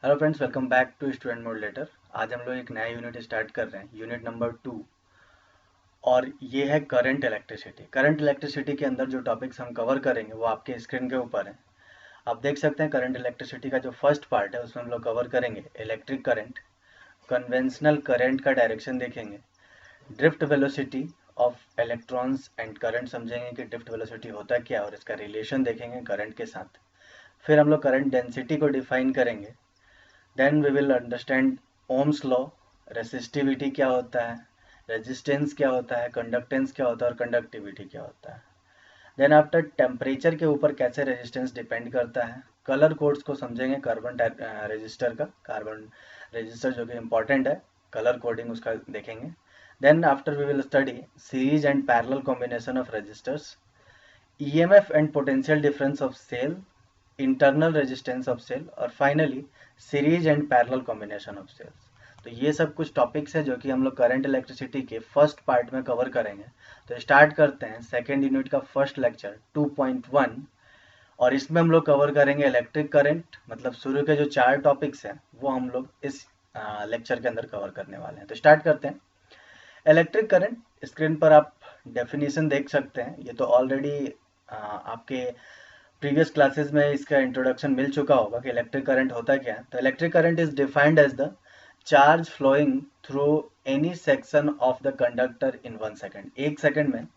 Hello friends, welcome back to student mode later. आज हम लोग एक नया यूनिट स्टार्ट कर रहे हैं, यूनिट नंबर 2। और ये है करंट इलेक्ट्रिसिटी। करंट इलेक्ट्रिसिटी के अंदर जो टॉपिक्स हम कवर करेंगे वो आपके स्क्रीन के ऊपर है। आप देख सकते हैं करंट इलेक्ट्रिसिटी का जो फर्स्ट पार्ट है उसमें हम लोग कवर करेंगे इलेक्ट्रिक करंट, कन्वेंशनल करंट का डायरेक्शन देखेंगे, drift velocity of electrons and current समझेंगे कि ड्रिफ्ट वेलोसिटी होता क्या है और इसका रिलेशन देखेंगे करंट के साथ। फिर हम लोग करंट डेंसिटी को डिफाइन करेंगे। Then we will understand Ohm's law, resistivity क्या होता है, रेजिस्टेंस क्या होता है, कंडक्टेंस क्या होता है और कंडक्टिविटी क्या होता है। देन आफ्टर टेम्परेचर के ऊपर कैसे रेजिस्टेंस डिपेंड करता है। कलर कोड्स को समझेंगे, कार्बन रजिस्टर का कार्बन रजिस्टर जो कि इम्पोर्टेंट है, कलर कोडिंग उसका देखेंगे। Then after we will study series and parallel combination of resistors, EMF and potential difference of cell, internal resistance of cell और finally series and parallel combination of cells. तो ये सब कुछ topics है जो कि हम लोग करंट इलेक्ट्रिसिटी के फर्स्ट पार्ट में कवर करेंगे। तो स्टार्ट करते हैं सेकेंड यूनिट का फर्स्ट लेक्चर 2.1। और इसमें हम लोग कवर करेंगे इलेक्ट्रिक करंट, मतलब शुरू के जो 4 टॉपिक्स हैं वो हम लोग इस लेक्चर के अंदर कवर करने वाले हैं। तो स्टार्ट करते हैं। इलेक्ट्रिक करंट, स्क्रीन पर आप डेफिनेशन देख सकते हैं। ये तो ऑलरेडी आपके प्रीवियस क्लासेस में इसका इंट्रोडक्शन मिल चुका होगा कि इलेक्ट्रिक करंट होता क्या है। तो electric current is defined as the charge flowing through any section of the conductor in 1 second. 1 second में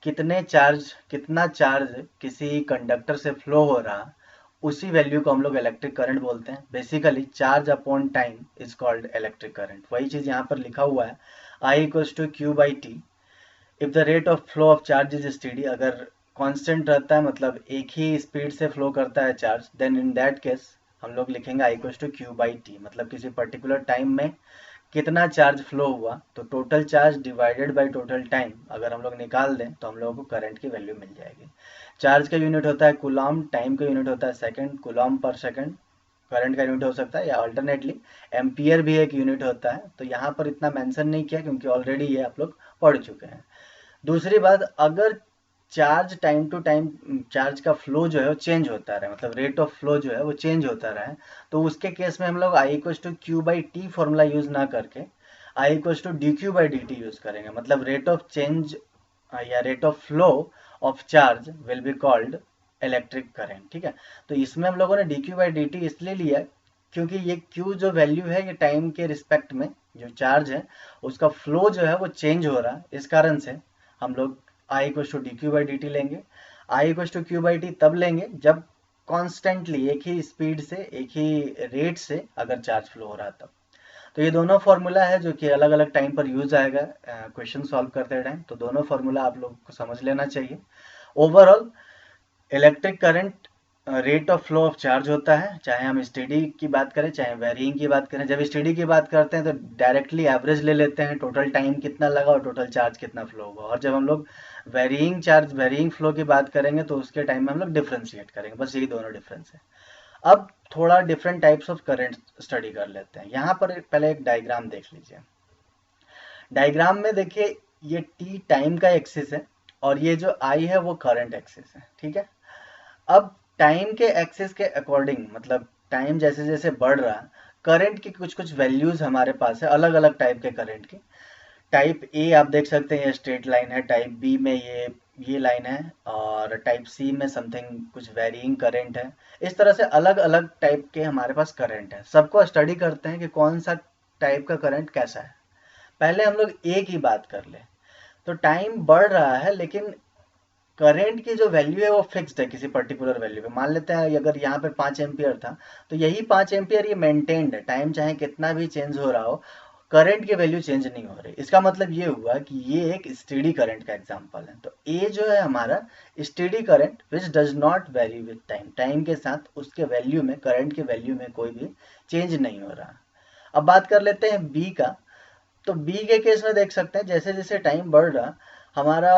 कितना चार्ज किसी कंडक्टर से फ्लो हो रहा, उसी वैल्यू को हम लोग इलेक्ट्रिक करंट बोलते हैं। Basically charge upon time is called electric current. वही चीज यहाँ पर लिखा हुआ है, I = Q/T। If the rate of flow of charge is steady, अगर कांस्टेंट रहता है मतलब एक ही स्पीड से फ्लो करता है charge, then in that case हम लोग लिखेंगे I = Q/T। मतलब किसी पर्टिकुलर टाइम में कितना चार्ज फ्लो हुआ, तो total charge divided by total time अगर हम लोग निकाल दें तो हम लोगों को करंट की वैल्यू मिल जाएगी। चार्ज का यूनिट होता है कूलॉम, टाइम का यूनिट होता है सेकंड, कूलॉम पर सेकंड। करंट का यूनिट हो सकता है या अल्टरनेटली एम्पियर भी एक यूनिट होता है। तो यहाँ पर इतना मेंशन नहीं किया क्योंकि ऑलरेडी ये आप लोग पढ़ चुके हैं। दूसरी बात, अगर charge time to time charge का फ्लो जो है वो चेंज होता रहे, मतलब रेट ऑफ फ्लो जो है वो चेंज होता रहे, तो उसके केस में हम लोग I = Q/T फॉर्मूला यूज ना करके I = dQ/dt यूज करेंगे। मतलब रेट ऑफ चेंज या rate of flow of charge will be called electric current. ठीक है, तो इसमें हम लोगों ने dQ/dt इसलिए लिया क्योंकि ये Q जो वैल्यू है ये टाइम के रिस्पेक्ट में जो चार्ज है उसका फ्लो जो है वो चेंज हो रहा है। इस कारण से हम लोग I = dQ/dt लेंगे। I = Q/T तब लेंगे जब कॉन्स्टेंटली एक ही स्पीड से एक ही रेट से अगर चार्ज फ्लो हो रहा तब। तो ये दोनों फार्मूला है जो कि अलग अलग टाइम पर यूज आएगा क्वेश्चन सॉल्व करते टाइम। तो दोनों फार्मूला आप लोग को समझ लेना चाहिए। Overall electric current rate of flow of charge होता है, चाहे हम स्टेडी की बात करें चाहे वेरिंग की बात करें। जब स्टेडी की बात करते हैं तो डायरेक्टली एवरेज ले लेते हैं, टोटल टाइम कितना लगा और टोटल चार्ज कितना फ्लो हुआ। और जब हम लोग वेरिंग फ्लो की बात करेंगे तो उसके टाइम में हम लोग डिफ्रेंशिएट करेंगे। बस यही दोनों डिफरेंस है। अब थोड़ा different types of current study कर लेते हैं। यहाँ पर पहले एक डायग्राम देख लीजिए। डायग्राम में देखिए ये टी टाइम का एक्सिस है और ये जो आई है वो करंट एक्सिस है। ठीक है, अब टाइम के एक्सिस के अकॉर्डिंग, मतलब टाइम जैसे जैसे बढ़ रहा, करंट की कुछ कुछ वैल्यूज हमारे पास है, अलग अलग टाइप के करंट की। टाइप ए आप देख सकते हैं ये स्ट्रेट लाइन है, टाइप बी में ये लाइन है और टाइप सी में समथिंग कुछ वेरिइंग करंट है। इस तरह से अलग अलग टाइप के हमारे पास करंट है। सबको स्टडी करते हैं कि कौन सा टाइप का करंट कैसा है। पहले हम लोग ए की बात कर ले। तो टाइम बढ़ रहा है लेकिन करंट की जो वैल्यू है वो फिक्स्ड है किसी पर्टिकुलर वैल्यू पे। मान लेते हैं अगर यहाँ पे 5 एम्पियर था तो यही 5 एम्पियर ये मेंटेन्ड है, टाइम चाहे कितना भी चेंज हो रहा हो करंट की वैल्यू चेंज नहीं हो रही। इसका मतलब ये हुआ कि ये एक स्टेडी करंट का एग्जांपल है। तो ए जो है हमारा steady current which does not very with time, time के साथ उसके वैल्यू में, करंट के वैल्यू में कोई भी चेंज नहीं हो रहा। अब बात कर लेते हैं बी का। तो बी के केस में देख सकते हैं जैसे जैसे टाइम बढ़ रहा हमारा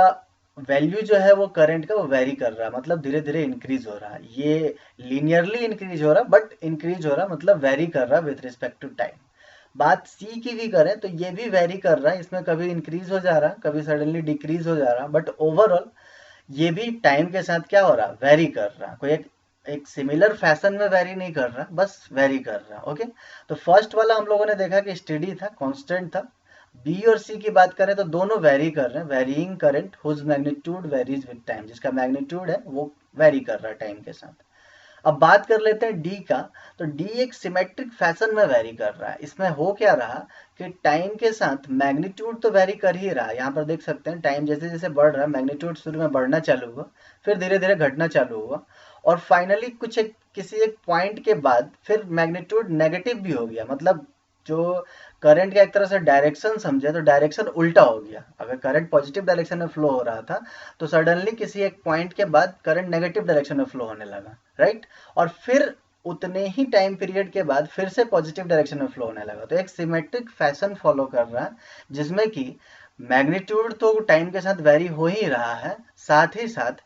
वैल्यू जो है वो करंट का वो वेरी कर रहा है, मतलब धीरे धीरे इंक्रीज हो रहा है। ये लीनियरली इंक्रीज हो रहा बट इंक्रीज हो रहा मतलब वेरी कर रहा विथ रिस्पेक्ट टू टाइम। बात सी की भी करें तो ये भी वेरी कर रहा है, इसमें कभी इंक्रीज हो जा रहा कभी सडनली डिक्रीज हो जा रहा, बट ओवरऑल ये भी टाइम के साथ क्या हो रहा वेरी कर रहा। कोई एक एक सिमिलर फैशन में वेरी नहीं कर रहा, बस वेरी कर रहा। ओके, तो फर्स्ट वाला हम लोगों ने देखा कि स्टेडी था, कांस्टेंट था। बी और सी की बात करें तो दोनों वेरी कर रहे हैं, varying current whose magnitude varies with time, जिसका मैग्नीट्यूड है वो वेरी कर रहा है टाइम के साथ। अब बात कर लेते हैं डी का, तो डी एक सिमेट्रिक फैशन में वेरी कर रहा है। इसमें हो क्या रहा कि टाइम के साथ मैग्नीट्यूड तो वेरी कर ही रहा है, यहाँ पर देख सकते हैं टाइम जैसे जैसे बढ़ रहा है, मैग्नीट्यूड शुरू में बढ़ना चालू हुआ, फिर धीरे धीरे घटना चालू हुआ, और फाइनली कुछ किसी एक पॉइंट के बाद फिर मैग्नीट्यूड नेगेटिव भी हो गया। मतलब जो करंट का एक तरह से डायरेक्शन समझे तो डायरेक्शन उल्टा हो गया। अगर करंट पॉजिटिव डायरेक्शन में फ्लो हो रहा था तो सडनली किसी एक पॉइंट के बाद करंट नेगेटिव डायरेक्शन में फ्लो होने लगा, राइट। और फिर उतने ही टाइम पीरियड के बाद फिर से पॉजिटिव डायरेक्शन में फ्लो होने लगा। तो एक सिमेट्रिक फैशन फॉलो कर रहा है जिसमें कि मैग्नीट्यूड तो टाइम के साथ वेरी हो ही रहा है, साथ ही साथ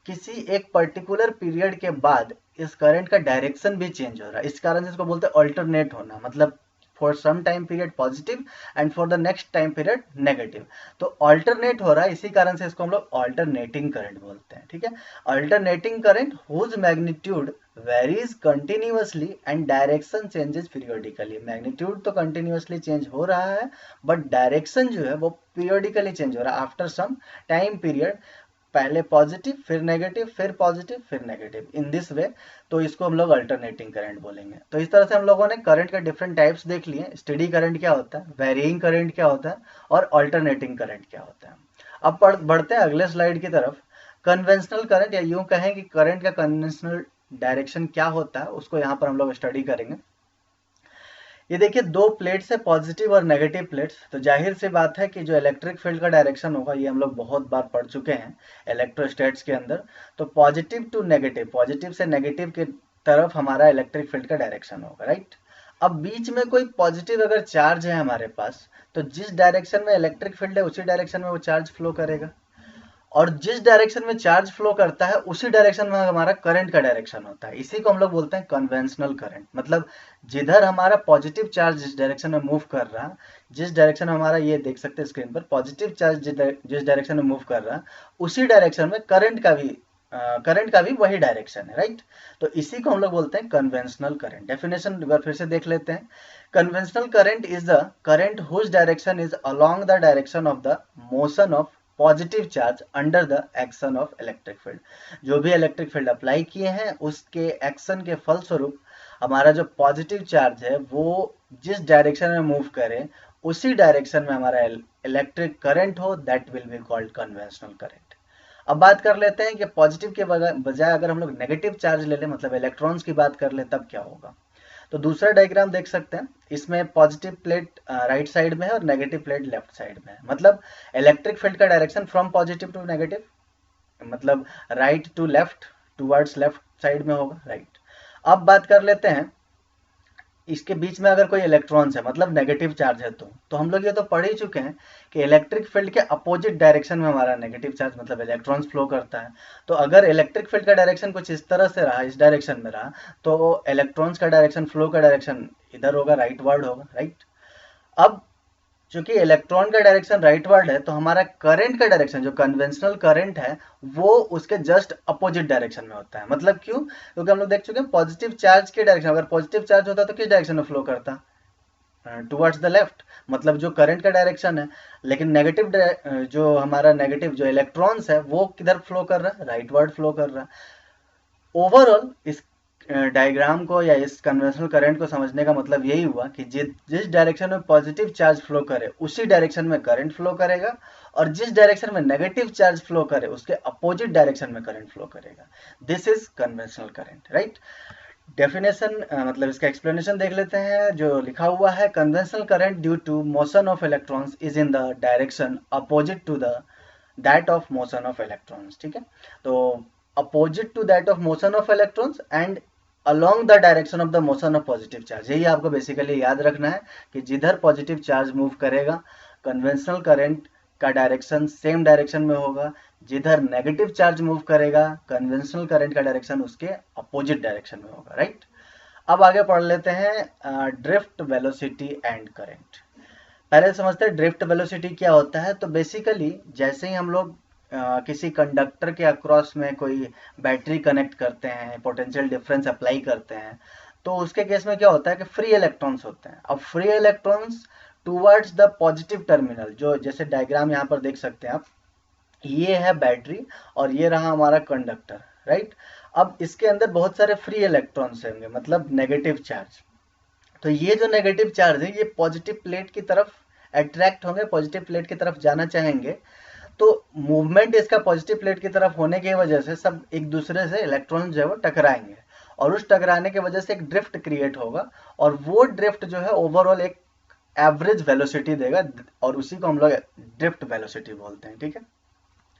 किसी एक पर्टिकुलर पीरियड के बाद इस करंट का डायरेक्शन भी चेंज हो रहा है। इस कारण से इसको बोलते हैं अल्टरनेट होना, मतलब for some time period positive and for the next time period negative. तो अल्टरनेट हो रहा है, इसी कारण से इसको हम लोग अल्टरनेटिंग करंट बोलते हैं, ठीक है। Alternating current whose magnitude varies continuously and direction changes periodically. Magnitude तो कंटिन्यूअसली चेंज हो रहा है बट डायरेक्शन जो है वो पीरियोडिकली चेंज हो रहा है आफ्टर सम टाइम पीरियड, पहले पॉजिटिव फिर नेगेटिव फिर पॉजिटिव फिर नेगेटिव, इन दिस वे। तो इसको हम लोग अल्टरनेटिंग करंट बोलेंगे। तो इस तरह से हम लोगों ने करंट के डिफरेंट टाइप्स देख लिए, स्टेडी करंट क्या होता है, वेरिइंग करंट क्या होता है, और अल्टरनेटिंग करंट क्या होता है। अब बढ़ते हैं अगले स्लाइड की तरफ। कन्वेंशनल करंट, या यूं कहें कि करंट का कन्वेंशनल डायरेक्शन क्या होता है, उसको यहाँ पर हम लोग स्टडी करेंगे। ये देखिए दो प्लेट्स है, पॉजिटिव और नेगेटिव प्लेट्स। तो जाहिर सी बात है कि जो इलेक्ट्रिक फील्ड का डायरेक्शन होगा, ये हम लोग बहुत बार पढ़ चुके हैं इलेक्ट्रोस्टैट्स के अंदर। तो पॉजिटिव टू नेगेटिव, पॉजिटिव से नेगेटिव की तरफ हमारा इलेक्ट्रिक फील्ड का डायरेक्शन होगा, राइट। अब बीच में कोई पॉजिटिव अगर चार्ज है हमारे पास, तो जिस डायरेक्शन में इलेक्ट्रिक फील्ड है उसी डायरेक्शन में वो चार्ज फ्लो करेगा, और जिस डायरेक्शन में चार्ज फ्लो करता है उसी डायरेक्शन में हमारा करंट का डायरेक्शन होता है। इसी को हम लोग बोलते हैं कन्वेंशनल करंट। मतलब जिधर हमारा पॉजिटिव चार्ज जिस डायरेक्शन में मूव कर रहा, जिस डायरेक्शन में हमारा, ये देख सकते हैं स्क्रीन पर, पॉजिटिव चार्ज जिस डायरेक्शन में मूव कर रहा उसी डायरेक्शन में करंट का भी वही डायरेक्शन है, राइट। तो इसी को हम लोग बोलते हैं कन्वेंशनल करंट। डेफिनेशन एक बार फिर से देख लेते हैं। Conventional current is the current whose direction is along the direction of the motion of positive charge under the action of electric field. जो भी इलेक्ट्रिक फील्ड अप्लाई किए हैं उसके एक्शन के फलस्वरूप हमारा जो पॉजिटिव चार्ज है वो जिस डायरेक्शन में मूव करे उसी डायरेक्शन में हमारा इलेक्ट्रिक करंट हो, that will be called conventional current. अब बात कर लेते हैं कि पॉजिटिव के बजाय अगर हम लोग नेगेटिव चार्ज ले लें, मतलब इलेक्ट्रॉन्स की बात कर ले, तब क्या होगा। तो दूसरा डायग्राम देख सकते हैं, इसमें पॉजिटिव प्लेट राइट साइड में है और नेगेटिव प्लेट लेफ्ट साइड में है। मतलब इलेक्ट्रिक फील्ड का direction from positive to negative, मतलब right to left, towards left side में होगा, राइट। अब बात कर लेते हैं इसके बीच में अगर कोई इलेक्ट्रॉन्स है, मतलब नेगेटिव चार्ज है, तो हम लोग ये तो पढ़ ही चुके हैं कि इलेक्ट्रिक फील्ड के अपोजिट डायरेक्शन में हमारा नेगेटिव चार्ज मतलब इलेक्ट्रॉन्स फ्लो करता है। तो अगर इलेक्ट्रिक फील्ड का डायरेक्शन कुछ इस तरह से रहा, इस डायरेक्शन में रहा, तो इलेक्ट्रॉन्स का डायरेक्शन, फ्लो का डायरेक्शन इधर होगा, राइट वर्ड होगा, राइट। अब चूंकि इलेक्ट्रॉन का डायरेक्शन राइटवर्ड है, तो हमारा करंट का डायरेक्शन जो कन्वेंशनल करंट है वो उसके जस्ट अपोजिट डायरेक्शन में होता है। मतलब क्यों, क्योंकि हम लोग देख चुके हैं पॉजिटिव चार्ज के डायरेक्शन, अगर पॉजिटिव चार्ज होता तो किस डायरेक्शन में फ्लो करता, टुवर्ड्स द लेफ्ट, मतलब जो करंट का डायरेक्शन है। लेकिन नेगेटिव जो हमारा नेगेटिव जो इलेक्ट्रॉन्स है वो किधर फ्लो कर रहा है, राइटवर्ड फ्लो कर रहा है। ओवरऑल इस डायग्राम को या इस कन्वेंशनल करंट को समझने का मतलब यही हुआ कि जिस डायरेक्शन में पॉजिटिव चार्ज फ्लो करे उसी डायरेक्शन में करंट फ्लो करेगा, और जिस डायरेक्शन में नेगेटिव चार्ज फ्लो करे उसके अपोजिट डायरेक्शन में करंट फ्लो करेगा। This is conventional current, right. Definition मतलब इसका एक्सप्लेनेशन देख लेते हैं। जो लिखा हुआ है, conventional current due to motion of electrons is in the direction opposite to the that of motion of electrons, ठीक है। तो opposite to that of motion of electrons and along the direction of the motion of positive charge. यही आपको basically याद रखना है कि जिधर पॉजिटिव चार्ज मूव करेगा कन्वेंशनल करंट का डायरेक्शन सेम डायरेक्शन में होगा, जिधर नेगेटिव चार्ज मूव करेगा कन्वेंशनल करंट का डायरेक्शन उसके अपोजिट डायरेक्शन में होगा, राइट। अब आगे पढ़ लेते हैं ड्रिफ्ट वेलोसिटी एंड करंट। पहले समझते हैं ड्रिफ्ट वेलोसिटी क्या होता है। तो बेसिकली जैसे ही हम लोग किसी कंडक्टर के अक्रॉस में कोई बैटरी कनेक्ट करते हैं, पोटेंशियल डिफरेंस अप्लाई करते हैं, तो उसके केस में क्या होता है कि फ्री इलेक्ट्रॉन्स होते हैं। अब free electrons towards the positive terminal, जो जैसे डायग्राम यहाँ पर देख सकते हैं आप, ये है बैटरी और ये रहा हमारा कंडक्टर, राइट। अब इसके अंदर बहुत सारे फ्री इलेक्ट्रॉन्स होंगे, मतलब नेगेटिव चार्ज। तो ये जो नेगेटिव चार्ज है ये पॉजिटिव प्लेट की तरफ अट्रैक्ट होंगे, पॉजिटिव प्लेट की तरफ जाना चाहेंगे। तो मूवमेंट इसका पॉजिटिव प्लेट की तरफ होने की वजह से सब एक दूसरे से इलेक्ट्रॉन जो है वो टकराएंगे, और उस टकराने की वजह से एक ड्रिफ्ट क्रिएट होगा, और वो ड्रिफ्ट जो है ओवरऑल एक एवरेज वेलोसिटी देगा, और उसी को हम लोग ड्रिफ्ट वेलोसिटी बोलते हैं, ठीक है।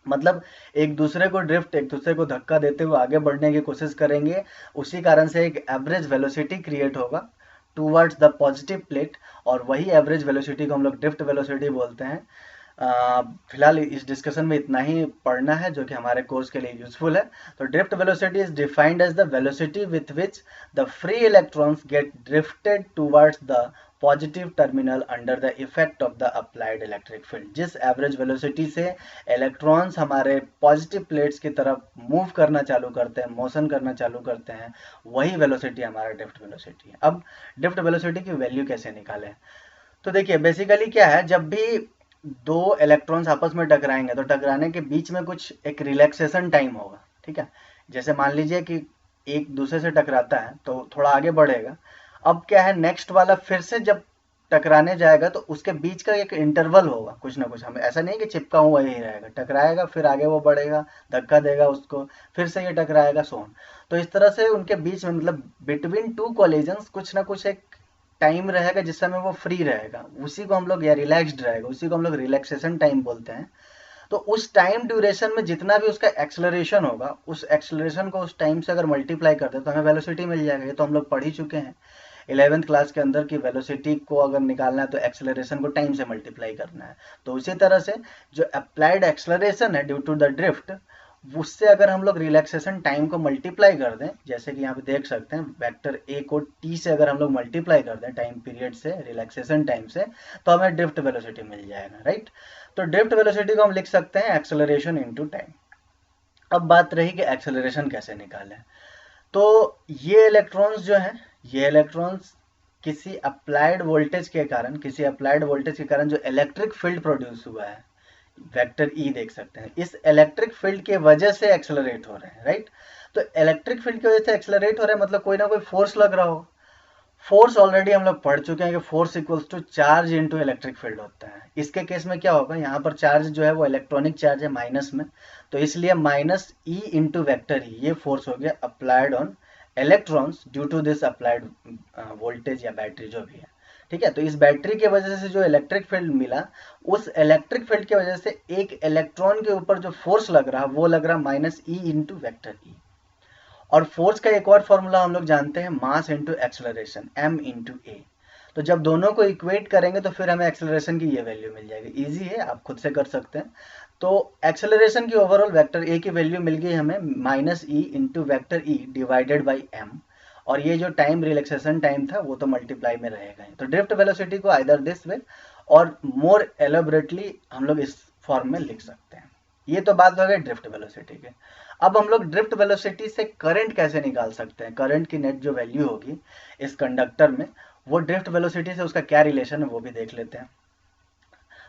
मतलब एक दूसरे को ड्रिफ्ट, एक दूसरे को धक्का देते हुए आगे बढ़ने की कोशिश करेंगे, उसी कारण से एक एवरेज वेलोसिटी क्रिएट होगा टूवर्ड्स द पॉजिटिव प्लेट, और वही एवरेज वेलोसिटी को हम लोग ड्रिफ्ट वेलोसिटी बोलते हैं। फिलहाल इस डिस्कशन में इतना ही पढ़ना है जो कि हमारे कोर्स के लिए यूजफुल है। तो drift velocity is defined as the velocity with which the free electrons get drifted towards the positive terminal under the effect of the applied electric field. जिस एवरेज वेलोसिटी से इलेक्ट्रॉन्स हमारे positive plates की तरफ move करना चालू करते हैं, motion करना चालू करते हैं, वही वेलोसिटी हमारा ड्रिफ्ट वेलोसिटी है। अब ड्रिफ्ट वेलोसिटी की वैल्यू कैसे निकालें? तो देखिए बेसिकली क्या है, जब भी दो इलेक्ट्रॉन्स आपस में टकराएंगे तो टकराने के बीच में कुछ एक रिलैक्सेशन टाइम होगा, ठीक है। जैसे मान लीजिए कि एक दूसरे से टकराता है तो थोड़ा आगे बढ़ेगा, अब क्या है नेक्स्ट वाला फिर से जब टकराने जाएगा तो उसके बीच का एक इंटरवल होगा कुछ ना कुछ, हमें ऐसा नहीं कि चिपका हुआ ही रहेगा, टकराएगा फिर आगे वो बढ़ेगा, धक्का देगा उसको, फिर से ये टकराएगा, सोन। तो इस तरह से उनके बीच में मतलब बिटवीन टू कॉलिजन्स कुछ ना कुछ एक टाइम रहेगा जिस समय वो फ्री रहेगा, उसी को हम लोग, या रिलैक्स्ड रहेगा, उसी को हम लोग रिलैक्सेशन टाइम बोलते हैं। तो उस टाइम ड्यूरेशन में जितना भी उसका एक्सेलरेशन होगा, उस एक्सेलरेशन को उस टाइम से अगर मल्टीप्लाई करते हैं तो हमें वेलोसिटी मिल जाएगा। ये तो हम लोग पढ़ ही चुके हैं 11th क्लास के अंदर की वेलोसिटी को अगर निकालना है तो एक्सेलरेशन को टाइम से मल्टीप्लाई करना है। तो उसी तरह से जो अप्लाइड एक्सेलरेशन है ड्यू टू द ड्रिफ्ट, उससे अगर हम लोग रिलैक्सेशन टाइम को मल्टीप्लाई कर दें, जैसे कि यहाँ पे देख सकते हैं वेक्टर ए को टी से अगर हम लोग मल्टीप्लाई कर दें टाइम पीरियड से, रिलैक्सेशन टाइम से, तो हमें ड्रिफ्ट वेलोसिटी मिल जाएगा, राइट। तो ड्रिफ्ट वेलोसिटी को हम लिख सकते हैं एक्सेलरेशन इनटू टाइम। अब बात रही कि एक्सेलरेशन कैसे निकालें। तो ये इलेक्ट्रॉन्स जो हैं, ये इलेक्ट्रॉन्स किसी अप्लाइड वोल्टेज के कारण, किसी अप्लाइड वोल्टेज के कारण जो इलेक्ट्रिक फील्ड प्रोड्यूस हुआ है, वेक्टर ई देख सकते हैं, इस इलेक्ट्रिक फील्ड के वजह से एक्सेलरेट हो रहे हैं, राइट। तो इलेक्ट्रिक फील्ड की वजह से एक्सेलरेट हो रहे हैं मतलब कोई ना कोई फोर्स लग रहा हो। फोर्स ऑलरेडी हम लोग पढ़ चुके हैं कि force equals to charge into electric field होता है। इसके केस में क्या होगा, यहाँ पर चार्ज जो है वो इलेक्ट्रॉनिक चार्ज है माइनस में, तो इसलिए minus E into vector E, ये फोर्स हो गया applied on electrons due to this applied voltage या बैटरी जो भी है, ठीक है। तो इस बैटरी की वजह से जो इलेक्ट्रिक फील्ड मिला, उस इलेक्ट्रिक फील्ड की वजह से एक इलेक्ट्रॉन के ऊपर जो फोर्स लग रहा वो लग रहा माइनस ई इंटू वैक्टर ई। और फोर्स का एक और फॉर्मूला हम लोग जानते हैं, mass into acceleration, m into a. तो जब दोनों को इक्वेट करेंगे तो फिर हमें एक्सेलरेशन की ये वैल्यू मिल जाएगी। इजी है, आप खुद से कर सकते हैं। तो एक्सेलरेशन की ओवरऑल वेक्टर ए की वैल्यू मिल गई हमें minus E into vector E divided by M, और ये जो टाइम रिलैक्सेशन टाइम था वो तो मल्टीप्लाई में रहेगा ही। तो ड्रिफ्ट वेलोसिटी को आइदर दिस वे और मोर एलोबरेटली हम लोग इस फॉर्म में लिख सकते हैं। ये तो बात हो गई ड्रिफ्ट वेलोसिटी के। अब हम लोग ड्रिफ्ट वेलोसिटी से करंट कैसे निकाल सकते हैं, करंट की नेट जो वैल्यू होगी इस कंडक्टर में, वो ड्रिफ्ट वेलोसिटी से उसका क्या रिलेशन है वो भी देख लेते हैं।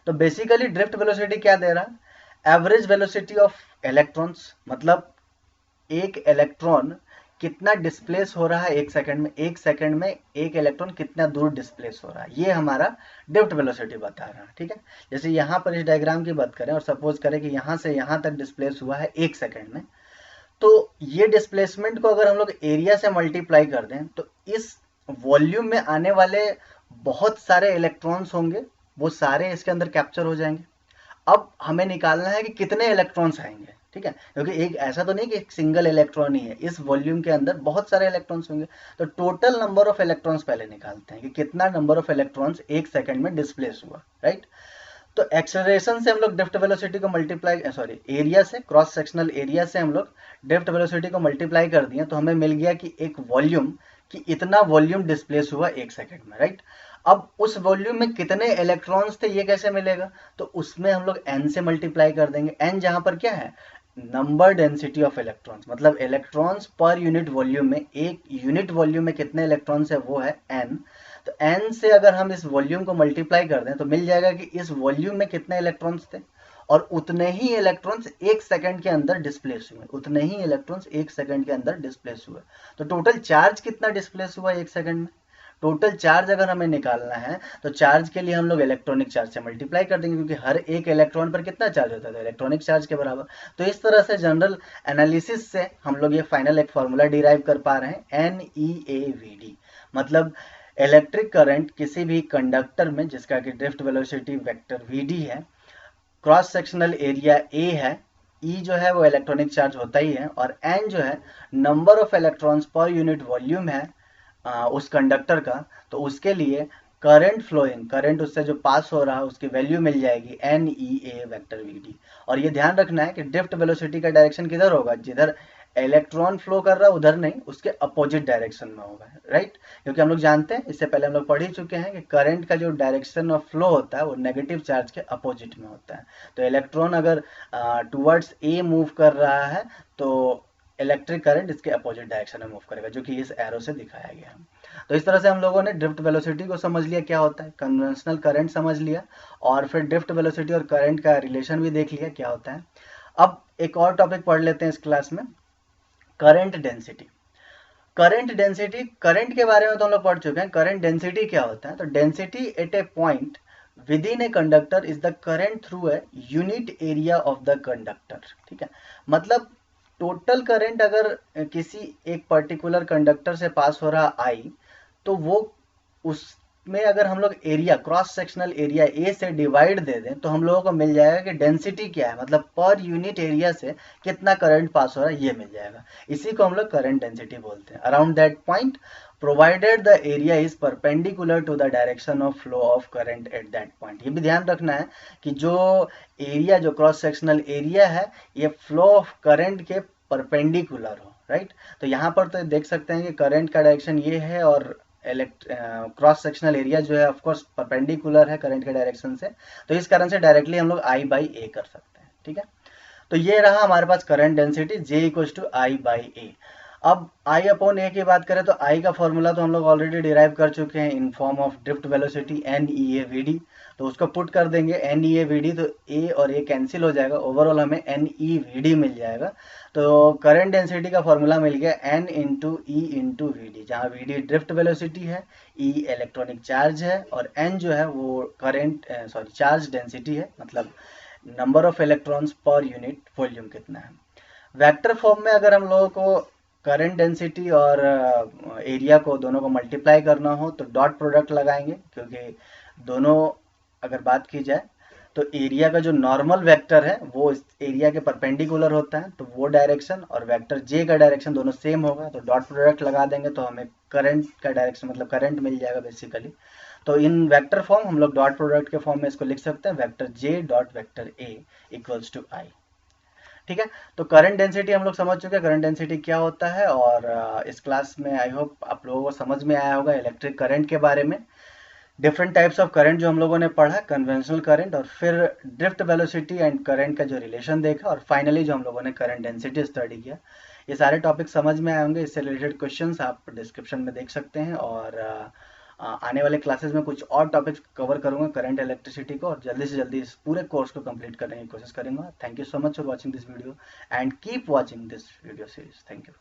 तो बेसिकली ड्रिफ्ट वेलोसिटी क्या दे रहा है, एवरेज वेलोसिटी ऑफ इलेक्ट्रॉन्स, मतलब एक इलेक्ट्रॉन कितना डिस्प्लेस हो रहा है एक सेकंड में, एक सेकंड में एक इलेक्ट्रॉन कितना दूर डिस्प्लेस हो रहा है, ये हमारा ड्रिफ्ट वेलोसिटी बता रहा है, ठीक है। जैसे यहाँ पर इस डायग्राम की बात करें और सपोज करें कि यहाँ से यहाँ तक डिस्प्लेस हुआ है एक सेकंड में, तो ये डिस्प्लेसमेंट को अगर हम लोग एरिया से मल्टीप्लाई कर दें तो इस वॉल्यूम में आने वाले बहुत सारे इलेक्ट्रॉन्स होंगे, वो सारे इसके अंदर कैप्चर हो जाएंगे। अब हमें निकालना है कि कितने इलेक्ट्रॉन्स आएंगे, ठीक है, क्योंकि एक ऐसा तो नहीं कि एक सिंगल इलेक्ट्रॉन ही है, इस वॉल्यूम के अंदर बहुत सारे इलेक्ट्रॉन्स होंगे। तो टोटल नंबर ऑफ इलेक्ट्रॉन्स पहले निकालते हैं कि कितना नंबर ऑफ इलेक्ट्रॉन्स एक सेकंड में डिस्प्लेस हुआ, राइट। तो एक्सेलरेशन से हम लोग ड्रिफ्ट वेलोसिटी को मल्टीप्लाई, सॉरी एरिया से, क्रॉस सेक्शनल एरिया से हम लोग ड्रिफ्ट वेलोसिटी को मल्टीप्लाई कर दिए, तो हमें मिल गया कि एक वॉल्यूम कि इतना वॉल्यूम डिस्प्लेस हुआ 1 सेकंड में, राइट। अब उस वॉल्यूम में कितने इलेक्ट्रॉन्स थे ये कैसे मिलेगा, तो उसमें हम लोग n से मल्टीप्लाई कर देंगे। n जहां पर क्या है, नंबर डेंसिटी ऑफ इलेक्ट्रॉन्स, मतलब इलेक्ट्रॉन्स पर यूनिट वॉल्यूम में, एक यूनिट वॉल्यूम में कितने इलेक्ट्रॉन्स है वो है n। तो n से अगर हम इस वॉल्यूम को मल्टीप्लाई कर दें तो मिल जाएगा कि इस वॉल्यूम में कितने इलेक्ट्रॉन्स थे, और उतने ही इलेक्ट्रॉन्स 1 सेकंड के अंदर डिस्प्लेस हुए, उतने ही इलेक्ट्रॉन्स 1 सेकंड के अंदर डिस्प्लेस हुए। तो टोटल चार्ज कितना डिस्प्लेस हुआ 1 सेकंड में, टोटल चार्ज अगर हमें निकालना है तो चार्ज के लिए हम लोग इलेक्ट्रॉनिक चार्ज से मल्टीप्लाई कर देंगे, क्योंकि हर एक इलेक्ट्रॉन पर कितना चार्ज होता है, इलेक्ट्रॉनिक चार्ज के बराबर। तो इस तरह से जनरल एनालिसिस से हम लोग ये फाइनल एक फॉर्मूला डिराइव कर पा रहे हैं, NEAVD, मतलब इलेक्ट्रिक करंट किसी भी कंडक्टर में जिसका कि ड्रिफ्ट वेलोसिटी वेक्टर VD है, क्रॉस सेक्शनल एरिया A है, E जो है वो इलेक्ट्रॉनिक चार्ज होता ही है, और N जो है number of electrons per unit volume है उस कंडक्टर का। तो उसके लिए करंट फ्लोइंग, करंट उससे जो पास हो रहा है उसकी वैल्यू मिल जाएगी NEA वेक्टर VD। और ये ध्यान रखना है कि ड्रिफ्ट वेलोसिटी का डायरेक्शन किधर होगा, जिधर इलेक्ट्रॉन फ्लो कर रहा है उधर नहीं, उसके अपोजिट डायरेक्शन में होगा, राइट। क्योंकि हम लोग जानते हैं, इससे पहले हम लोग पढ़ ही चुके हैं कि करंट का जो डायरेक्शन ऑफ फ्लो होता है वो नेगेटिव चार्ज के अपोजिट में होता है। तो इलेक्ट्रॉन अगर टुवर्ड्स A मूव कर रहा है तो इलेक्ट्रिक करंट इसके अपोजिट डायरेक्शन में मूव करेगा, जो कि इस एरो से दिखाया गया है। तो इस तरह से हम लोगों ने ड्रिफ्ट वेलोसिटी को समझ लिया क्या होता है, कन्वेंशनल करंट समझ लिया, और फिर ड्रिफ्ट वेलोसिटी और करंट का रिलेशन भी देख लिया क्या होता है। अब एक और टॉपिक पढ़ लेते हैं इस क्लास में, current density. Current density, current के बारे में तो हम लोग पढ़ चुके हैं, करंट डेंसिटी क्या होता है। तो density at A point with in a conductor is the current through a unit area of the conductor, ठीक है। मतलब टोटल करंट अगर किसी एक पर्टिकुलर कंडक्टर से पास हो रहा I, तो वो उसमें अगर हम लोग area, cross sectional area A से डिवाइड दे दें तो हम लोगों को मिल जाएगा कि डेंसिटी क्या है, मतलब पर यूनिट एरिया से कितना करंट पास हो रहा है ये मिल जाएगा। इसी को हम लोग करंट डेंसिटी बोलते हैं। Around that point provided the area is perpendicular to the direction of flow of current at that point. ये भी ध्यान रखना है कि जो एरिया, जो क्रॉस सेक्शनल एरिया है, ये फ्लो ऑफ करंट के परपेंडिकुलर हो, राइट। तो यहाँ पर तो देख सकते हैं कि करंट का डायरेक्शन ये है और क्रॉस सेक्शनल एरिया जो है ऑफकोर्स परपेंडिकुलर है करंट के डायरेक्शन से, तो इस कारण से डायरेक्टली हम लोग I/A कर सकते हैं, ठीक है। तो ये रहा हमारे पास करंट डेंसिटी, J = I/A। अब I/A की बात करें तो I का फॉर्मूला तो हम लोग ऑलरेडी डिराइव कर चुके हैं in form of drift velocity NEAVD। तो उसको पुट कर देंगे NEAVD, तो A और A कैंसिल हो जाएगा, ओवरऑल हमें NEVD मिल जाएगा। तो करंट डेंसिटी का फॉर्मूला मिल गया N × E × VD, जहाँ VD ड्रिफ्ट वेलोसिटी है, E इलेक्ट्रॉनिक चार्ज है, और N जो है वो चार्ज डेंसिटी है, मतलब number of electrons per unit volume कितना है। वेक्टर फॉर्म में अगर हम लोगों को करंट डेंसिटी और एरिया को दोनों को मल्टीप्लाई करना हो तो डॉट प्रोडक्ट लगाएंगे, क्योंकि दोनों अगर बात की जाए तो एरिया का जो नॉर्मल वेक्टर है वो इस एरिया के परपेंडिकुलर होता है, तो वो डायरेक्शन और वेक्टर J का डायरेक्शन दोनों सेम होगा, तो डॉट प्रोडक्ट लगा देंगे तो हमें करंट का डायरेक्शन, मतलब करंट मिल जाएगा बेसिकली। तो इन वेक्टर फॉर्म हम लोग डॉट प्रोडक्ट के फॉर्म में इसको लिख सकते हैं, vector J dot vector A = I, ठीक है। तो करंट डेंसिटी हम लोग समझ चुके हैं, करंट डेंसिटी क्या होता है, और इस क्लास में आई होप आप लोगों को समझ में आया होगा इलेक्ट्रिक करंट के बारे में, डिफरेंट टाइप्स ऑफ करंट जो हम लोगों ने पढ़ा, कन्वेंशनल करंट, और फिर ड्रिफ्ट वेलोसिटी एंड करंट का जो रिलेशन देखा, और फाइनली जो हम लोगों ने करंट डेंसिटी स्टडी किया। ये सारे टॉपिक समझ में आए होंगे, इससे रिलेटेड क्वेश्चंस आप डिस्क्रिप्शन में देख सकते हैं, और आने वाले क्लासेस में कुछ और टॉपिक्स कवर करूंगा करंट इलेक्ट्रिसिटी को, और जल्दी से जल्दी इस पूरे कोर्स को कंप्लीट करने की कोशिश करूंगा। Thank you so much for watching this video and keep watching this video series. Thank you.